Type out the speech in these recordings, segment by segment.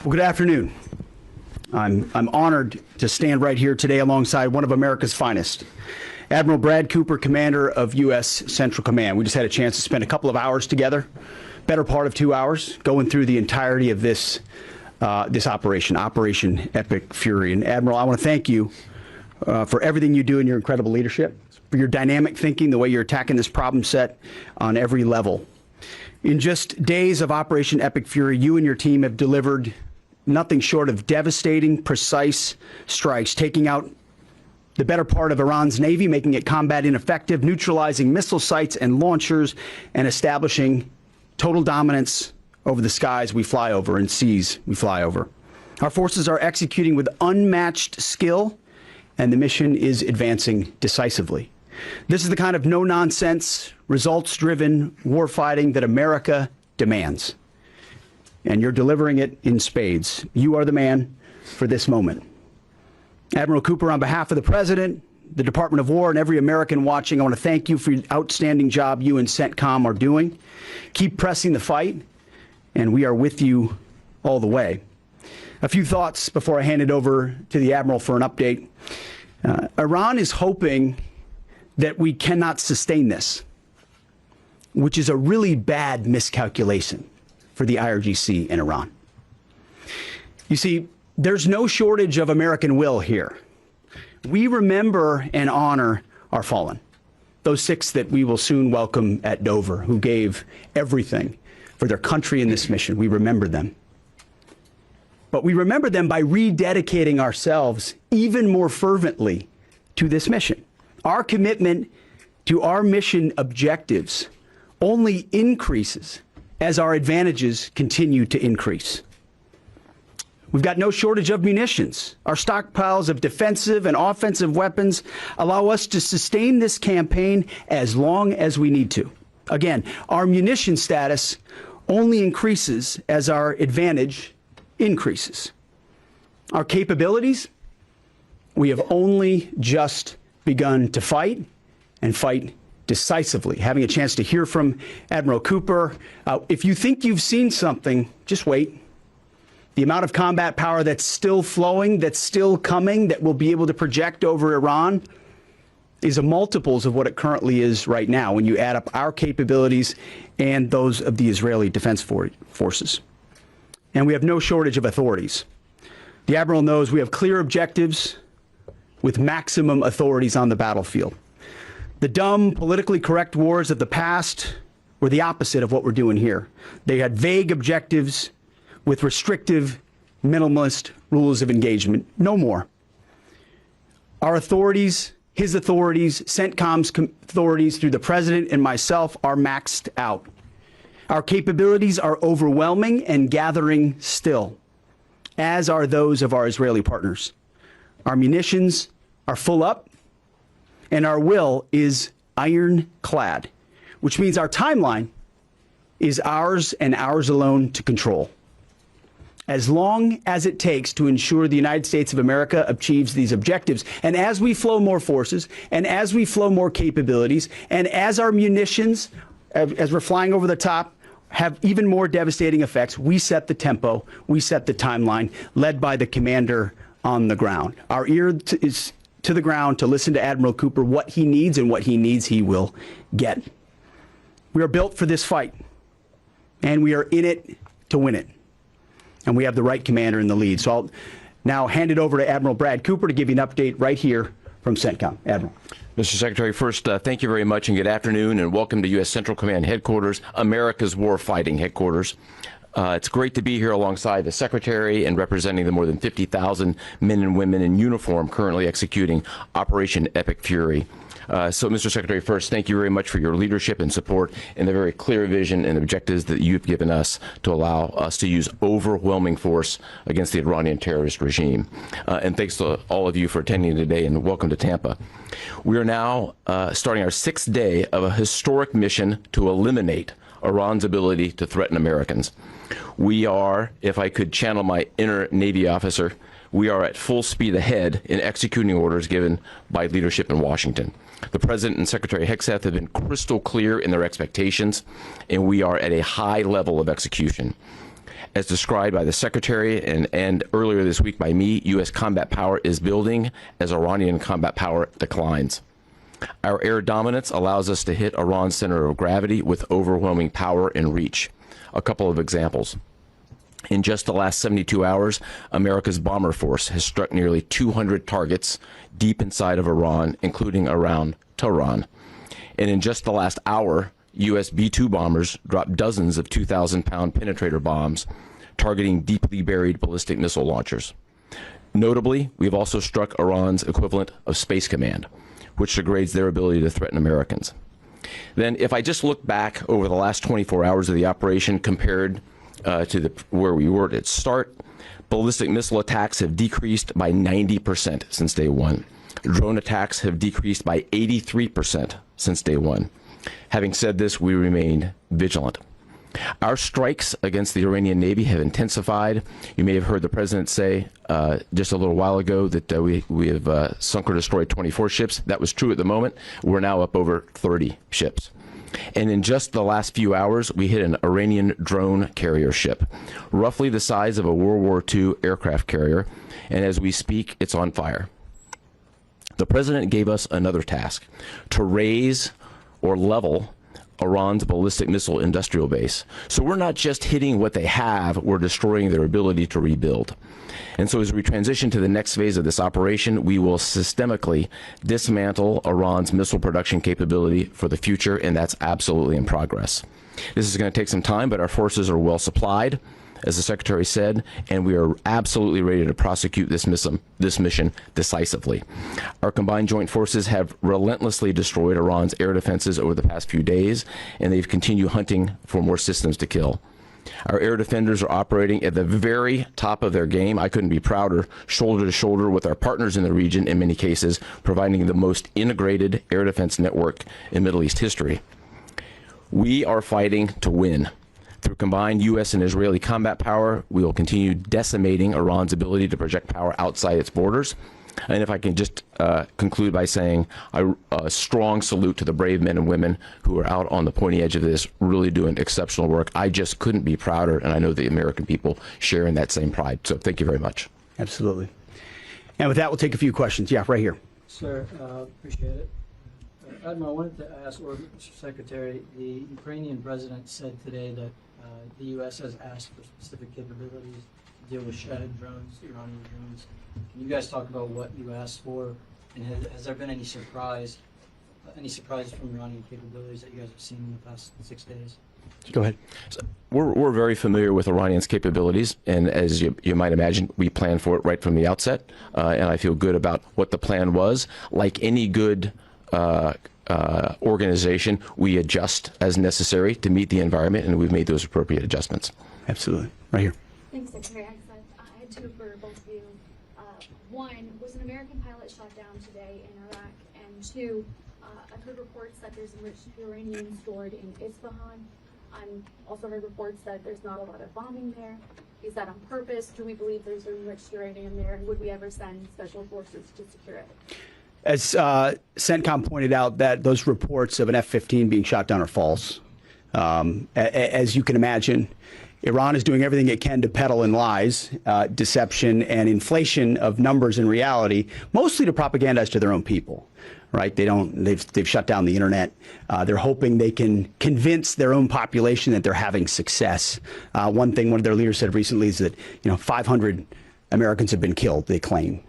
Well, good afternoon. I'm honored to stand right here today alongside one of America's finest, Admiral Brad Cooper, commander of U.S. Central Command. We just had a chance to spend a couple of hours together, better part of 2 hours, going through the entirety of this operation, Operation Epic Fury. And Admiral, I want to thank you for everything you do and your incredible leadership, for your dynamic thinking, the way you're attacking this problem set on every level. In just days of Operation Epic Fury, you and your team have delivered nothing short of devastating, precise strikes, taking out the better part of Iran's Navy, making it combat ineffective, neutralizing missile sites and launchers, and establishing total dominance over the skies we fly over and seas we fly over. Our forces are executing with unmatched skill, and the mission is advancing decisively. This is the kind of no-nonsense, results-driven warfighting that America demands. And you're delivering it in spades. You are the man for this moment. Admiral Cooper, on behalf of the President, the Department of War, and every American watching, I want to thank you for the outstanding job you and CENTCOM are doing. Keep pressing the fight, and we are with you all the way. A few thoughts before I hand it over to the Admiral for an update. Iran is hoping that we cannot sustain this, which is a really bad miscalculation for the IRGC in Iran. You see, there's no shortage of American will here. We remember and honor our fallen, those 6 that we will soon welcome at Dover, who gave everything for their country in this mission. We remember them. But we remember them by rededicating ourselves even more fervently to this mission. Our commitment to our mission objectives only increases as our advantages continue to increase. We've got no shortage of munitions. Our stockpiles of defensive and offensive weapons allow us to sustain this campaign as long as we need to. Again, our munition status only increases as our advantage increases. Our capabilities, we have only just begun to fight, and fight decisively. Having a chance to hear from Admiral Cooper. If you think you've seen something, just wait. The amount of combat power that's still flowing, that's still coming, that we'll be able to project over Iran is a multiples of what it currently is right now when you add up our capabilities and those of the Israeli Defense Forces. And we have no shortage of authorities. The Admiral knows we have clear objectives with maximum authorities on the battlefield. The dumb, politically correct wars of the past were the opposite of what we're doing here. They had vague objectives with restrictive, minimalist rules of engagement. No more. Our authorities, his authorities, CENTCOM's authorities through the President and myself are maxed out. Our capabilities are overwhelming and gathering still, as are those of our Israeli partners. Our munitions are full up, and our will is ironclad, which means our timeline is ours and ours alone to control. As long as it takes to ensure the United States of America achieves these objectives, and as we flow more forces, and as we flow more capabilities, and as our munitions, as we're flying over the top, have even more devastating effects, we set the tempo, we set the timeline, led by the commander on the ground. Our ear is to the ground to listen to Admiral Cooper. What he needs and what he needs, he will get. We are built for this fight, and we are in it to win it. And we have the right commander in the lead. So I'll now hand it over to Admiral Brad Cooper to give you an update right here from CENTCOM. Admiral. Mr. Secretary, first, thank you very much and good afternoon, and welcome to U.S. Central Command Headquarters, America's warfighting headquarters. It's great to be here alongside the Secretary and representing the more than 50,000 men and women in uniform currently executing Operation Epic Fury. So, Mr. Secretary, first, thank you very much for your leadership and support and the very clear vision and objectives that you've given us to allow us to use overwhelming force against the Iranian terrorist regime. And thanks to all of you for attending today, and welcome to Tampa. We are now starting our 6th day of a historic mission to eliminate Iran's ability to threaten Americans. We are, if I could channel my inner Navy officer, we are at full speed ahead in executing orders given by leadership in Washington. The President and Secretary Hegseth have been crystal clear in their expectations, and we are at a high level of execution. As described by the Secretary and earlier this week by me, U.S. combat power is building as Iranian combat power declines. Our air dominance allows us to hit Iran's center of gravity with overwhelming power and reach. A couple of examples. In just the last 72 hours, America's bomber force has struck nearly 200 targets deep inside of Iran, including around Tehran. And in just the last hour, U.S. B-2 bombers dropped dozens of 2,000-pound penetrator bombs targeting deeply buried ballistic missile launchers. Notably, we've also struck Iran's equivalent of Space Command, which degrades their ability to threaten Americans. Then, if I just look back over the last 24 hours of the operation compared to where we were at its start, ballistic missile attacks have decreased by 90% since day one. Drone attacks have decreased by 83% since day one. Having said this, we remain vigilant. Our strikes against the Iranian Navy have intensified. You may have heard the President say just a little while ago that we have sunk or destroyed 24 ships. That was true at the moment. We're now up over 30 ships. And in just the last few hours, we hit an Iranian drone carrier ship, roughly the size of a World War II aircraft carrier, and as we speak, it's on fire. The President gave us another task, to raise or level Iran's ballistic missile industrial base. So we're not just hitting what they have, we're destroying their ability to rebuild. And so as we transition to the next phase of this operation, we will systemically dismantle Iran's missile production capability for the future, and that's absolutely in progress. This is going to take some time, but our forces are well supplied, as the Secretary said, and we are absolutely ready to prosecute this mission decisively. Our combined joint forces have relentlessly destroyed Iran's air defenses over the past few days, and they've continued hunting for more systems to kill. Our air defenders are operating at the very top of their game. I couldn't be prouder, shoulder to shoulder with our partners in the region in many cases, providing the most integrated air defense network in Middle East history. We are fighting to win. Through combined U.S. and Israeli combat power, we will continue decimating Iran's ability to project power outside its borders. And if I can just conclude by saying a strong salute to the brave men and women who are out on the pointy edge of this, really doing exceptional work. I just couldn't be prouder, and I know the American people share in that same pride. So thank you very much. Absolutely. And with that, we'll take a few questions. Yeah, right here. Sir, appreciate it. Admiral, I wanted to ask, or Mr. Secretary, the Ukrainian president said today that the U.S. has asked for specific capabilities to deal with Shahed drones, Iranian drones. Can you guys talk about what you asked for, and has there been any surprises from Iranian capabilities that you guys have seen in the past 6 days? Go ahead. So we're very familiar with Iranian's capabilities, and as you might imagine, we planned for it right from the outset, and I feel good about what the plan was. Like any good organization, we adjust as necessary to meet the environment, and we've made those appropriate adjustments. Absolutely. Right here. Thanks, Secretary Hegseth. I had two for both of you. One, was an American pilot shot down today in Iraq? And two, I've heard reports that there's enriched uranium stored in Isfahan. I've also heard reports that there's not a lot of bombing there. Is that on purpose? Do we believe there's enriched uranium there? And would we ever send special forces to secure it? As CENTCOM pointed out, that those reports of an F-15 being shot down are false. As you can imagine, Iran is doing everything it can to peddle in lies, deception, and inflation of numbers in reality, mostly to propagandize to their own people. Right? They've shut down the internet. They're hoping they can convince their own population that they're having success. One thing one of their leaders said recently is that 500 Americans have been killed, they claim.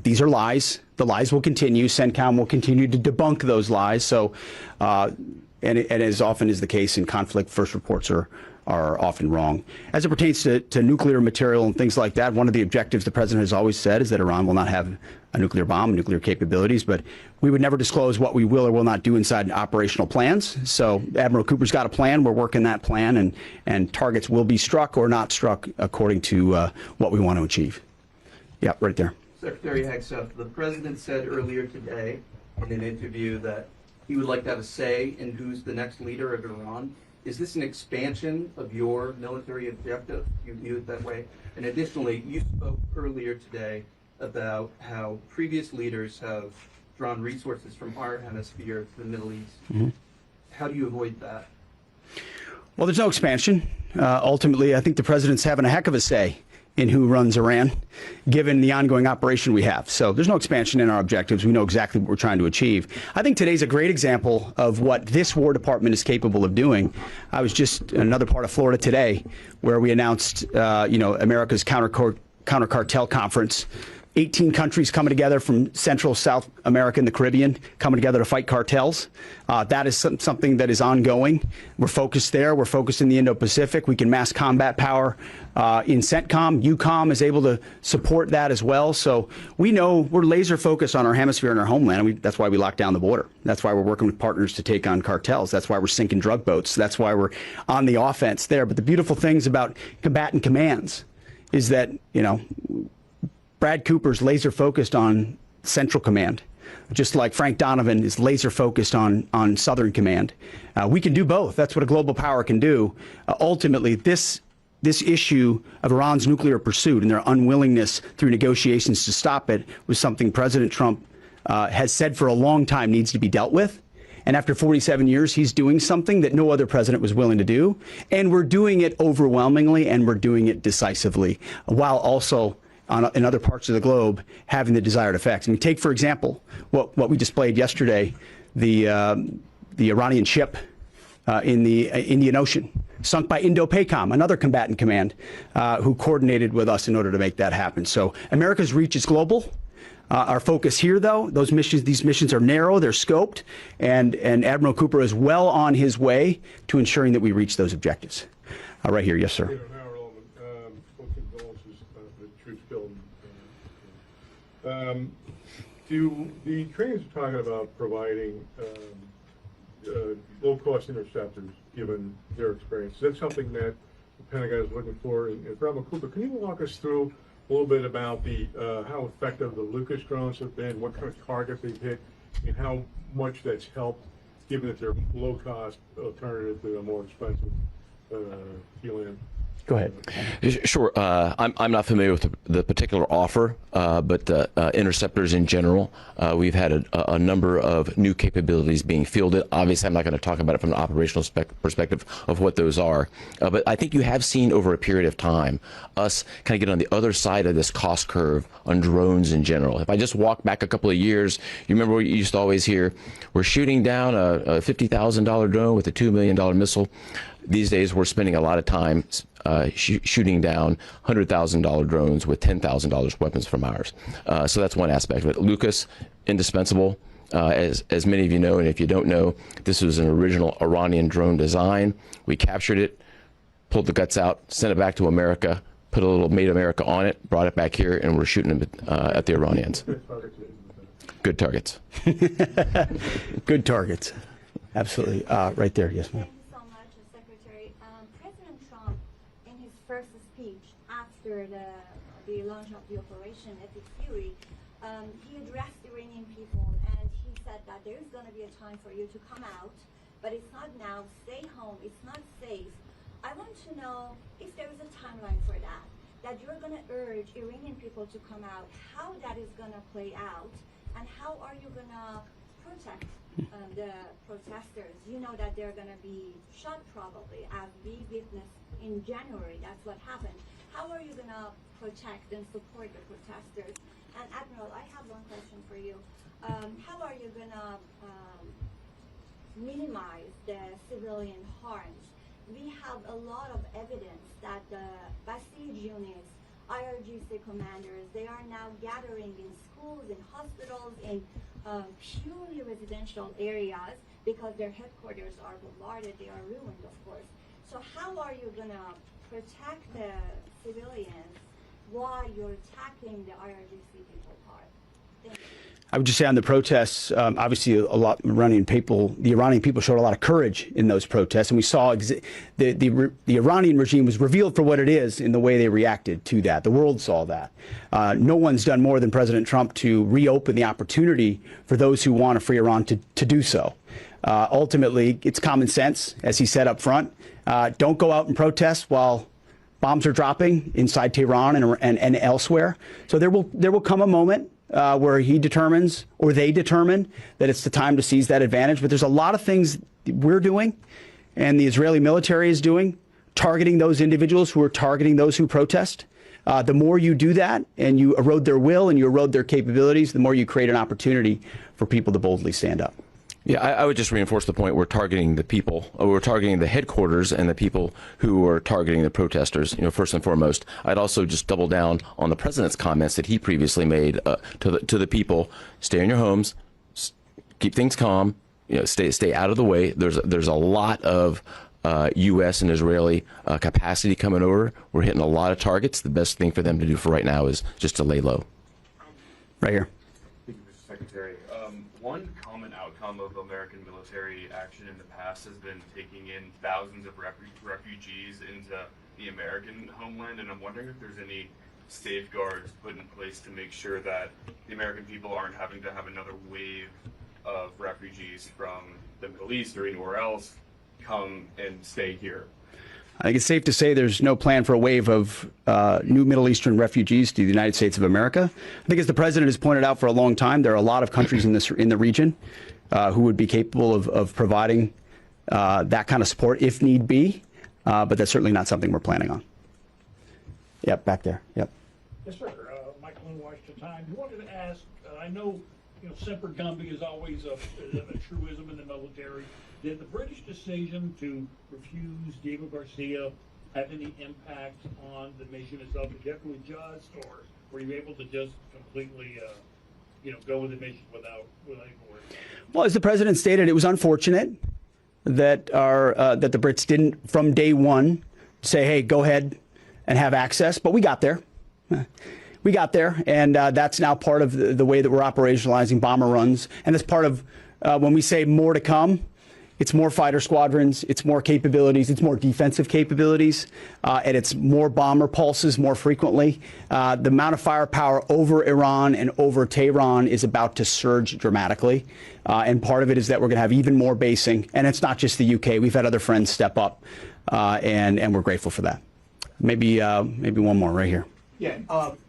These are lies. The lies will continue. CENTCOM will continue to debunk those lies. So, and as often is the case in conflict, first reports are often wrong. As it pertains to nuclear material and things like that, one of the objectives the president has always said is that Iran will not have a nuclear bomb, nuclear capabilities, but we would never disclose what we will or will not do inside operational plans. So Admiral Cooper's got a plan. We're working that plan, and targets will be struck or not struck according to what we want to achieve. Yeah, right there. Secretary Hegseth, the president said earlier today in an interview that he would like to have a say in who's the next leader of Iran. Is this an expansion of your military objective? You view it that way? And additionally, you spoke earlier today about how previous leaders have drawn resources from our hemisphere to the Middle East. Mm-hmm. How do you avoid that? Well, there's no expansion. Ultimately, I think the president's having a heck of a say in who runs Iran, given the ongoing operation we have. So there's no expansion in our objectives. We know exactly what we're trying to achieve. I think today's a great example of what this War Department is capable of doing. I was just in another part of Florida today where we announced, America's counter cartel conference. 18 countries coming together from Central, South America, and the Caribbean coming together to fight cartels. That is something that is ongoing. We're focused there. We're focused in the Indo-Pacific. We can mass combat power in CENTCOM. EUCOM is able to support that as well. So we know we're laser focused on our hemisphere and our homeland. That's why we locked down the border. That's why we're working with partners to take on cartels. That's why we're sinking drug boats. That's why we're on the offense there. But the beautiful things about combatant commands is that, Brad Cooper's laser focused on Central Command, just like Frank Donovan is laser focused on Southern Command. We can do both. That's what a global power can do. Ultimately, this issue of Iran's nuclear pursuit and their unwillingness through negotiations to stop it was something President Trump has said for a long time needs to be dealt with. And after 47 years, he's doing something that no other president was willing to do. And we're doing it overwhelmingly, and we're doing it decisively, while also in other parts of the globe having the desired effects. I mean, take, for example, what we displayed yesterday, the Iranian ship in the Indian Ocean, sunk by Indo-PACOM, another combatant command, who coordinated with us in order to make that happen. So America's reach is global. Our focus here, though, these missions are narrow, they're scoped, and Admiral Cooper is well on his way to ensuring that we reach those objectives. Right here, yes, sir. The trainers are talking about providing low-cost interceptors, given their experience. Is that something that the Pentagon is looking for? And Admiral Cooper, can you walk us through a little bit about how effective the Lucas drones have been, what kind of targets they've hit, and how much that's helped, given that they're low-cost alternative to a more expensive helium? Go ahead. Sure. I'm not familiar with the particular offer, but interceptors in general, we've had a number of new capabilities being fielded. Obviously, I'm not going to talk about it from an operational perspective of what those are. But I think you have seen over a period of time us kind of get on the other side of this cost curve on drones in general. If I just walk back a couple of years, you remember what you used to always hear, we're shooting down a $50,000 drone with a $2 million missile. These days, we're spending a lot of time shooting down $100,000 drones with $10,000 weapons from ours. So that's one aspect of it. Lucas, indispensable. As many of you know, and if you don't know, this was an original Iranian drone design. We captured it, pulled the guts out, sent it back to America, put a little Made America on it, brought it back here, and we're shooting them at the Iranians. Good targets. Good targets. Absolutely. Right there. Yes, ma'am. After the launch of the operation Epic Fury, he addressed Iranian people and he said that there's going to be a time for you to come out, but it's not now. Stay home. It's not safe. I want to know if there is a timeline for that you're going to urge Iranian people to come out, how that is going to play out, and how are you going to protect the protesters? You know that they're going to be shot probably, as we witnessed in January. That's what happened. How are you going to protect and support the protesters? And Admiral, I have one question for you. How are you going to minimize the civilian harms? We have a lot of evidence that the Basij units, IRGC commanders, they are now gathering in schools, in hospitals, in purely residential areas because their headquarters are bombarded, they are ruined, of course. So how are you going to protect the civilians while you're tackling the IRGC people part? Thank you. I would just say on the protests, obviously the Iranian people showed a lot of courage in those protests, and we saw the Iranian regime was revealed for what it is in the way they reacted to that. The world saw that. No one's done more than President Trump to reopen the opportunity for those who want a free Iran to do so. Ultimately, it's common sense, as he said up front. Don't go out and protest while bombs are dropping inside Tehran and elsewhere. So there will come a moment where he determines, or they determine, that it's the time to seize that advantage. But there's a lot of things we're doing and the Israeli military is doing targeting those individuals who are targeting those who protest. The more you do that and you erode their will and you erode their capabilities, the more you create an opportunity for people to boldly stand up. Yeah, I would just reinforce the point. We're targeting the people. We're targeting the headquarters and the people who are targeting the protesters, first and foremost. I'd also just double down on the president's comments that he previously made to the people. Stay in your homes, keep things calm, stay out of the way. There's a lot of U.S. and Israeli capacity coming over. We're hitting a lot of targets. The best thing for them to do for right now is just to lay low. Right here. Thank you, Mr. Secretary. One common outcome of American military action in the past has been taking in thousands of refugees into the American homeland, and I'm wondering if there's any safeguards put in place to make sure that the American people aren't having to have another wave of refugees from the Middle East or anywhere else come and stay here. I think it's safe to say there's no plan for a wave of new Middle Eastern refugees to the United States of America. I think, as the president has pointed out for a long time, there are a lot of countries in the region who would be capable of providing that kind of support if need be, but that's certainly not something we're planning on. Yep, back there. Yep. Yes, sir. Michael in Washington Times. I wanted to ask, I know, semper gumby is always a truism in the military. Did the British decision to refuse Diego Garcia have any impact on the mission itself? Did you have to adjust, or were you able to just completely, go with the mission without any worries? Well, as the president stated, it was unfortunate that that the Brits didn't, from day one, say, "Hey, go ahead and have access." But we got there. We got there, and that's now part of the way that we're operationalizing bomber runs. And that's part of when we say more to come. It's more fighter squadrons, it's more capabilities, it's more defensive capabilities, and it's more bomber pulses more frequently. The amount of firepower over Iran and over Tehran is about to surge dramatically. And part of it is that we're going to have even more basing. And it's not just the UK. We've had other friends step up, and we're grateful for that. Maybe one more right here. Yeah.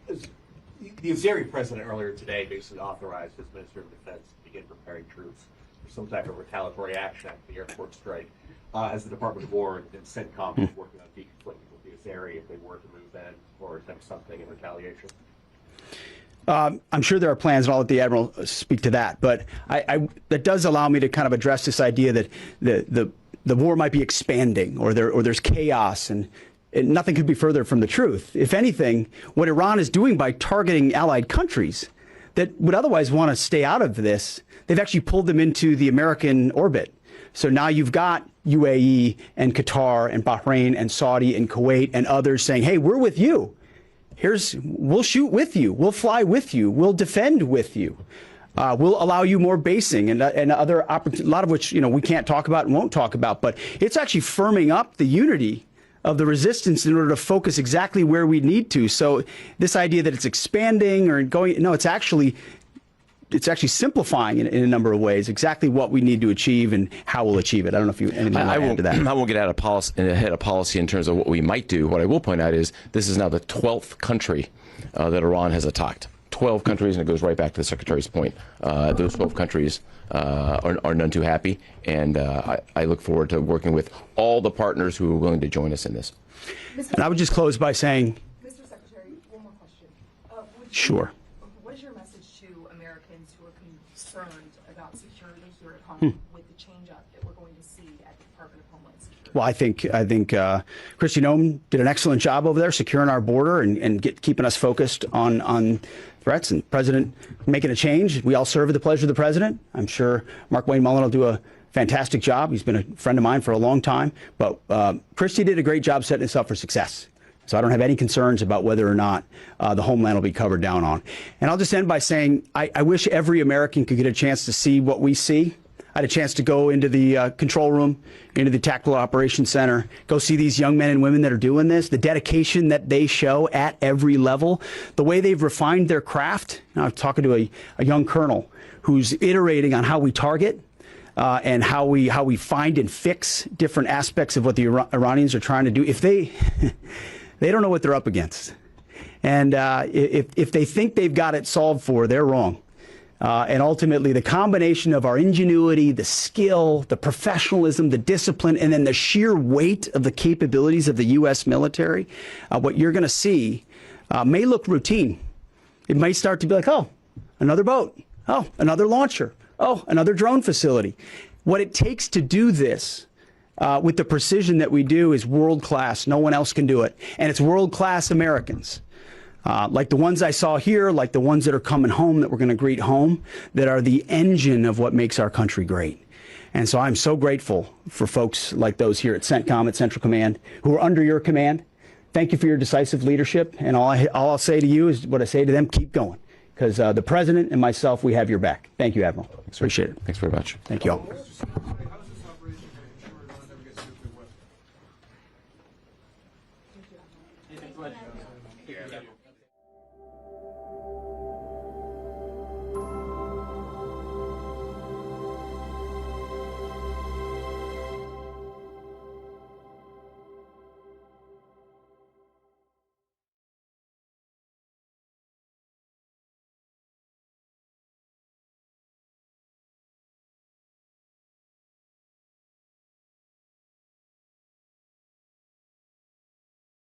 The Azeri president earlier today basically authorized his Minister of Defense to begin preparing troops for some type of retaliatory action after the airport strike, as the Department of War and CENTCOM is working on deconflicting with the Azeri if they were to move in or attempt something in retaliation. I'm sure there are plans, and I'll let the Admiral speak to that. But that does allow me to kind of address this idea that the war might be expanding, or there's chaos, and nothing could be further from the truth. If anything, what Iran is doing by targeting allied countries that would otherwise want to stay out of this, they've actually pulled them into the American orbit. So now you've got UAE and Qatar and Bahrain and Saudi and Kuwait and others saying, "Hey, we're with you. We'll shoot with you. We'll fly with you. We'll defend with you. We'll allow you more basing and other opportunities," a lot of which we can't talk about and won't talk about. But it's actually firming up the unity of the resistance in order to focus exactly where we need to. So this idea that it's expanding or going, no, it's actually simplifying in a number of ways exactly what we need to achieve and how we'll achieve it. I don't know if you anything to add to that. I won't get ahead of policy in terms of what we might do. What I will point out is this is now the 12th country that Iran has attacked. 12 countries, and it goes right back to the Secretary's point. Those 12 countries are none too happy, and I look forward to working with all the partners who are willing to join us in this. And I would just close by saying, Mr. Secretary, one more question. Sure. What is your message to Americans who are concerned about security here at home with the change-up that we're going to see at the Department of Homeland Security? Well, I think Kristi Noem did an excellent job over there securing our border and keeping us focused on threats, and President making a change. We all serve at the pleasure of the President. I'm sure Mark Wayne Mullen will do a fantastic job. He's been a friend of mine for a long time. But Kristi did a great job setting us up for success. So I don't have any concerns about whether or not the homeland will be covered down on. And I'll just end by saying I wish every American could get a chance to see what we see. I had a chance to go into the control room, into the Tactical Operations Center, go see these young men and women that are doing this, the dedication that they show at every level, the way they've refined their craft. Now, I'm talking to a young colonel who's iterating on how we target and how we find and fix different aspects of what the Iranians are trying to do. If they don't know what they're up against, and if they think they've got it solved for, they're wrong. And ultimately, the combination of our ingenuity, the skill, the professionalism, the discipline, and then the sheer weight of the capabilities of the U.S. military, what you're going to see may look routine. It might start to be like, oh, another boat. Oh, another launcher. Oh, another drone facility. What it takes to do this with the precision that we do is world-class. No one else can do it. And it's world-class Americans. Like the ones I saw here, like the ones that are coming home that we're going to greet home, that are the engine of what makes our country great. And so I'm so grateful for folks like those here at CENTCOM, at Central Command, who are under your command. Thank you for your decisive leadership. And all I'll say to you is what I say to them, keep going. Because the President and myself, we have your back. Thank you, Admiral. Appreciate it. Thanks very much. Thank you all.